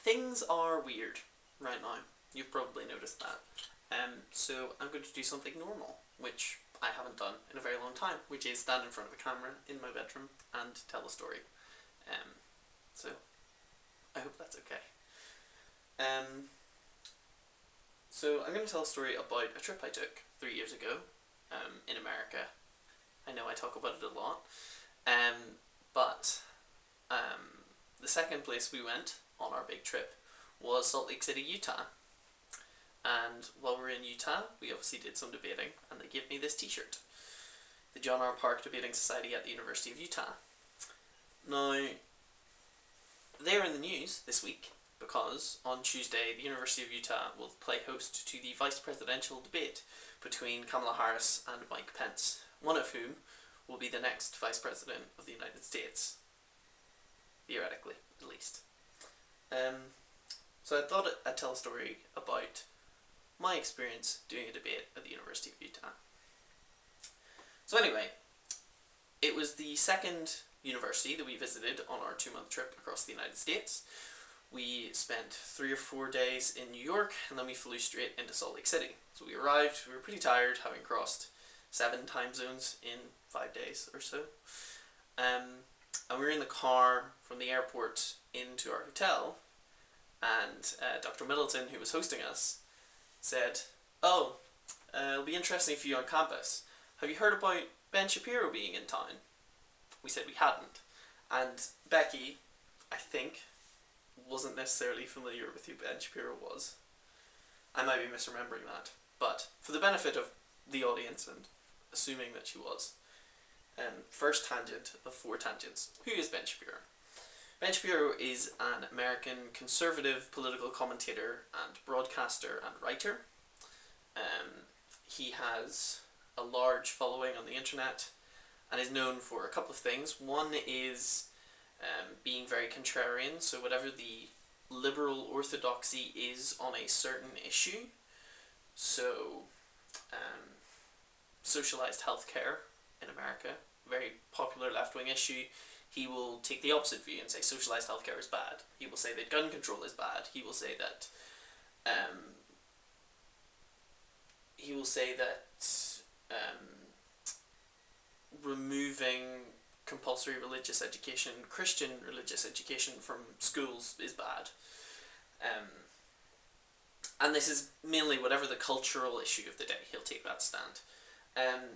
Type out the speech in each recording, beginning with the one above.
Things are weird right now. You've probably noticed that. So I'm going to do something normal, which I haven't done in a very long time, which is stand in front of a camera in my bedroom and tell a story. So I hope that's okay. So I'm going to tell a story about a trip I took 3 years ago in America. I know I talk about it a lot, but the second place we went on our big trip was Salt Lake City, Utah. And while we were in Utah, we obviously did some debating, and they gave me this t-shirt. The John R. Park Debating Society at the University of Utah. Now, they're in the news this week because on Tuesday, the University of Utah will play host to the vice presidential debate between Kamala Harris and Mike Pence, one of whom will be the next vice president of the United States. Theoretically, at least. So I thought I'd tell a story about my experience doing a debate at the University of Utah. So anyway, it was the second university that we visited on our 2-month trip across the United States. We spent 3 or 4 days in New York, and then we flew straight into Salt Lake City. So we arrived, we were pretty tired, having crossed 7 time zones in 5 days or so. And we were in the car from the airport into our hotel, and Dr. Middleton, who was hosting us, said, it'll be interesting for you on campus. Have you heard about Ben Shapiro being in town? We said we hadn't. And Becky, I think, wasn't necessarily familiar with who Ben Shapiro was. I might be misremembering that. But for the benefit of the audience and assuming that she was, first tangent of 4 tangents. Who is Ben Shapiro? Ben Shapiro is an American conservative political commentator and broadcaster and writer. He has a large following on the internet and is known for a couple of things. One is being very contrarian, so whatever the liberal orthodoxy is on a certain issue, so socialized healthcare in America, very popular left-wing issue, he will take the opposite view and say socialized healthcare is bad. He will say that gun control is bad. He will say that removing compulsory religious education, Christian religious education from schools is bad. And this is mainly whatever the cultural issue of the day, he'll take that stand.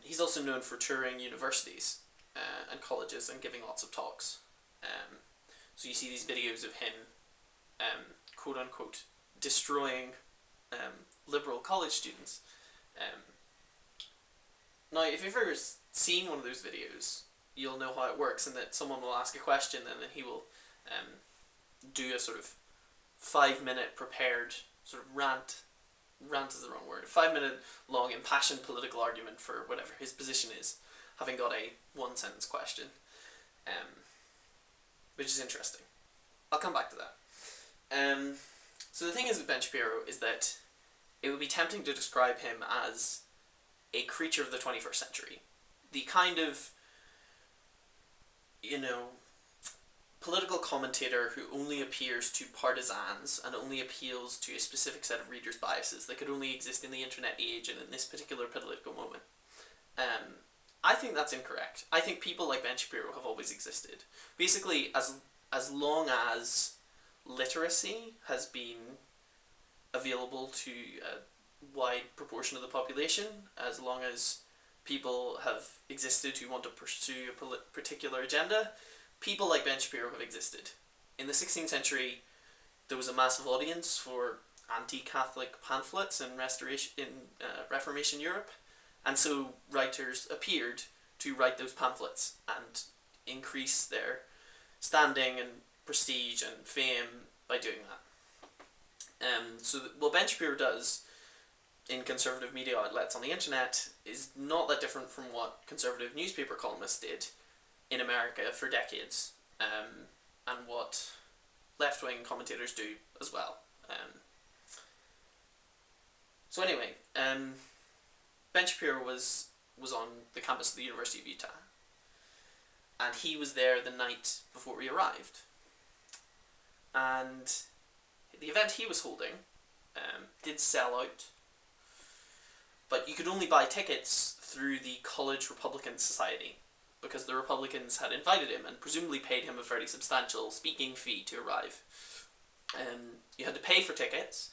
He's also known for touring universities and colleges and giving lots of talks. So you see these videos of him, quote unquote, destroying liberal college students. Now, if you've ever seen one of those videos, you'll know how it works, and that someone will ask a question and then he will do a sort of 5-minute prepared sort of rant is the wrong word, a 5-minute long impassioned political argument for whatever his position is, having got a 1-sentence question, which is interesting. I'll come back to that. So the thing is with Ben Shapiro is that it would be tempting to describe him as a creature of the 21st century. The kind of, political commentator who only appears to partisans and only appeals to a specific set of readers' biases that could only exist in the internet age and in this particular political moment. I think that's incorrect. I think people like Ben Shapiro have always existed. Basically, as long as literacy has been available to a wide proportion of the population, as long as people have existed who want to pursue a particular agenda, people like Ben Shapiro have existed. In the 16th century, there was a massive audience for anti-Catholic pamphlets in Reformation Europe, and so writers appeared to write those pamphlets and increase their standing and prestige and fame by doing that. So what Ben Shapiro does in conservative media outlets on the internet is not that different from what conservative newspaper columnists did in America for decades, and what left-wing commentators do as well. So anyway, Ben Shapiro was on the campus of the University of Utah, and he was there the night before we arrived. And the event he was holding did sell out, but you could only buy tickets through the College Republican Society, because the Republicans had invited him and presumably paid him a fairly substantial speaking fee to arrive. You had to pay for tickets,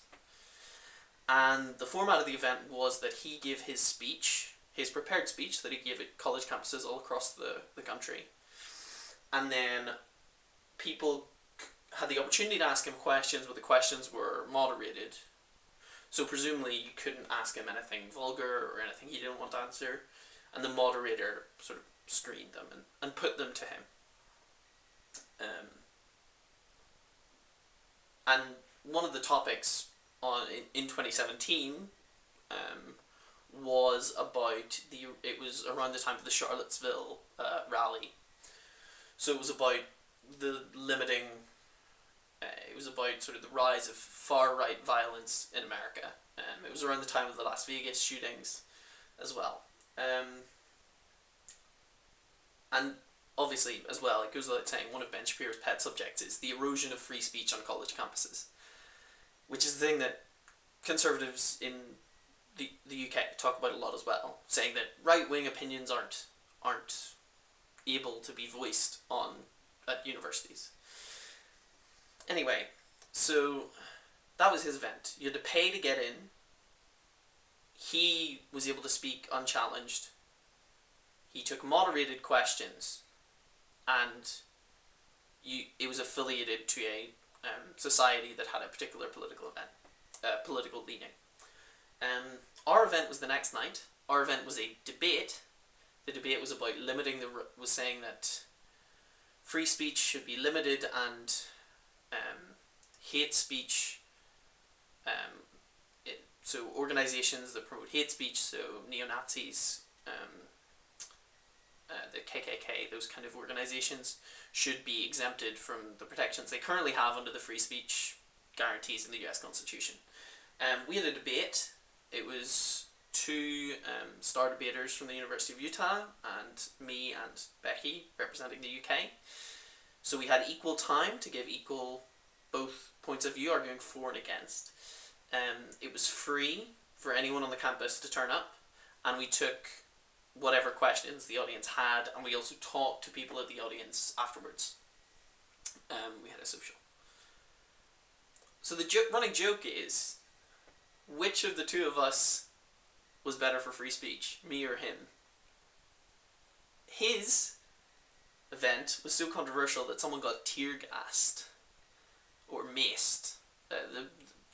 and the format of the event was that he gave his speech, his prepared speech that he gave at college campuses all across the country, and then people had the opportunity to ask him questions, but the questions were moderated. So presumably you couldn't ask him anything vulgar or anything he didn't want to answer, and the moderator sort of screened them and put them to him. And one of the topics in 2017 was about it was around the time of the Charlottesville rally. So it was about the limiting. It was about sort of the rise of far-right violence in America. It was around the time of the Las Vegas shootings as well. And obviously, as well, it goes without saying, one of Ben Shapiro's pet subjects is the erosion of free speech on college campuses, which is the thing that conservatives in the UK talk about a lot as well, saying that right-wing opinions aren't able to be voiced at universities. Anyway, so that was his event. You had to pay to get in. He was able to speak unchallenged. He took moderated questions, and it was affiliated to a society that had a particular political leaning. Our event was the next night. Our event was a debate. The debate was about was saying that free speech should be limited, and hate speech, so organizations that promote hate speech, so neo-Nazis, the KKK, those kind of organizations, should be exempted from the protections they currently have under the free speech guarantees in the US Constitution. We had a debate. It was two star debaters from the University of Utah, and me and Becky representing the UK. So we had equal time to give both points of view, arguing for and against. It was free for anyone on the campus to turn up, and we took whatever questions the audience had, and we also talked to people at the audience afterwards. We had a social. So the running joke is, which of the two of us was better for free speech, me or him? His event was so controversial that someone got tear-gassed or maced.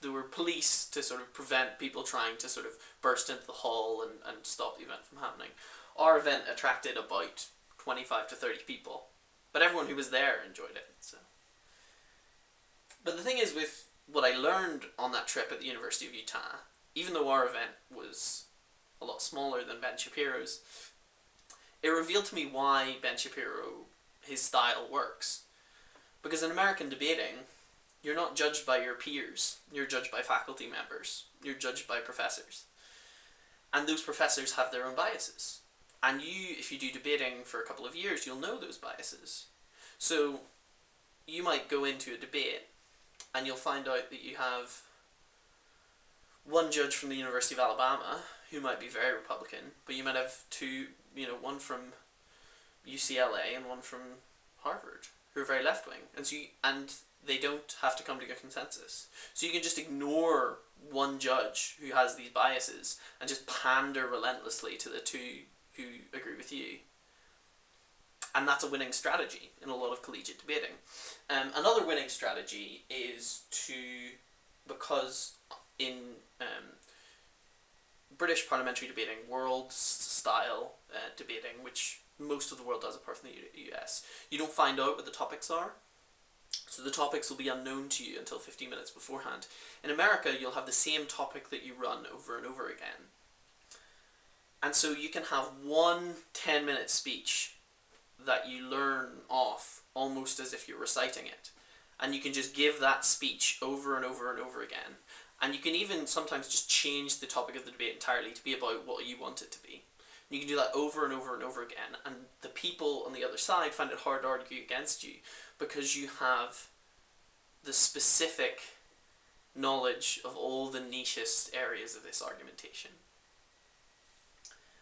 There were police to sort of prevent people trying to sort of burst into the hall and stop the event from happening. Our event attracted about 25 to 30 people, but everyone who was there enjoyed it. So. But the thing is, with what I learned on that trip at the University of Utah, even though our event was a lot smaller than Ben Shapiro's, it revealed to me why Ben Shapiro, his style, works. Because in American debating, you're not judged by your peers. You're judged by faculty members. You're judged by professors. And those professors have their own biases. And if you do debating for a couple of years, you'll know those biases. So you might go into a debate and you'll find out that you have one judge from the University of Alabama who might be very Republican, but you might have one from UCLA and one from Harvard who are very left-wing. And they don't have to come to a consensus. So you can just ignore one judge who has these biases and just pander relentlessly to the two who agree with you. And that's a winning strategy in a lot of collegiate debating. Another winning strategy is because in British parliamentary debating, world-style debating, which most of the world does apart from the US, you don't find out what the topics are. So the topics will be unknown to you until 15 minutes beforehand. In America, you'll have the same topic that you run over and over again. And so you can have one 10-minute speech that you learn off almost as if you're reciting it. And you can just give that speech over and over and over again. And you can even sometimes just change the topic of the debate entirely to be about what you want it to be. You can do that over and over and over again, and the people on the other side find it hard to argue against you because you have the specific knowledge of all the nichest areas of this argumentation.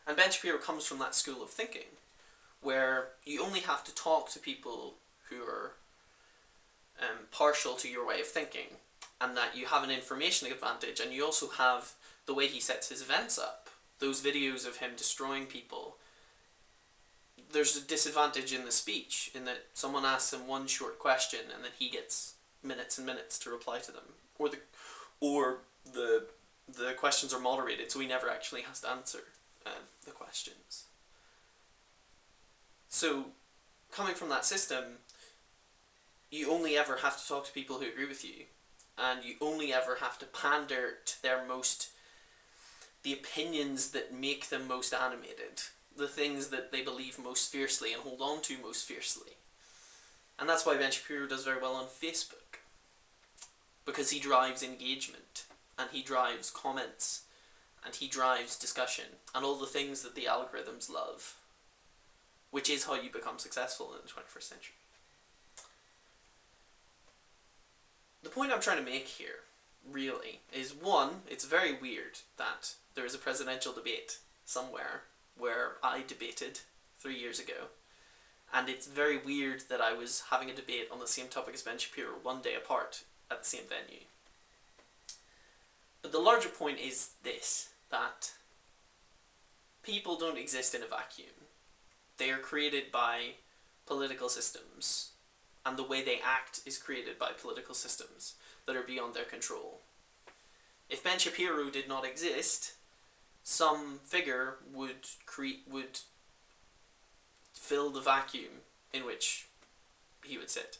And Ben Shapiro comes from that school of thinking, where you only have to talk to people who are partial to your way of thinking, and that you have an information advantage, and you also have the way he sets his events up. Those videos of him destroying people, there's a disadvantage in the speech, in that someone asks him one short question and then he gets minutes and minutes to reply to them, or the questions are moderated, so he never actually has to answer the questions. So, coming from that system, you only ever have to talk to people who agree with you, and you only ever have to pander to the opinions that make them most animated, the things that they believe most fiercely and hold on to most fiercely. And that's why Ben Shapiro does very well on Facebook, because he drives engagement, and he drives comments, and he drives discussion, and all the things that the algorithms love, which is how you become successful in the 21st century. The point I'm trying to make here, really, is one, it's very weird that there is a presidential debate somewhere where I debated 3 years ago, and it's very weird that I was having a debate on the same topic as Ben Shapiro 1 day apart at the same venue. But the larger point is this, that people don't exist in a vacuum. They are created by political systems, and the way they act is created by political systems that are beyond their control. If Ben Shapiro did not exist, some figure would fill the vacuum in which he would sit.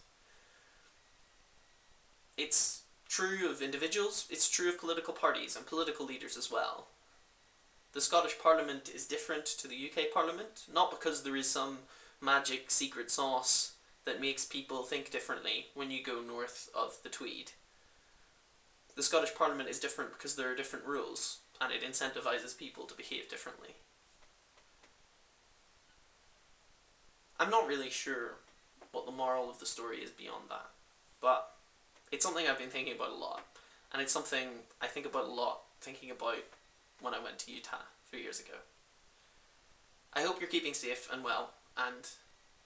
It's true of individuals, it's true of political parties and political leaders as well. The Scottish Parliament is different to the UK Parliament, not because there is some magic secret sauce that makes people think differently when you go north of the Tweed. The Scottish Parliament is different because there are different rules, and it incentivises people to behave differently. I'm not really sure what the moral of the story is beyond that, but it's something I've been thinking about a lot, and it's something I think about a lot, thinking about when I went to Utah 3 years ago. I hope you're keeping safe and well, and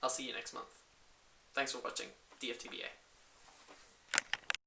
I'll see you next month. Thanks for watching DFTBA.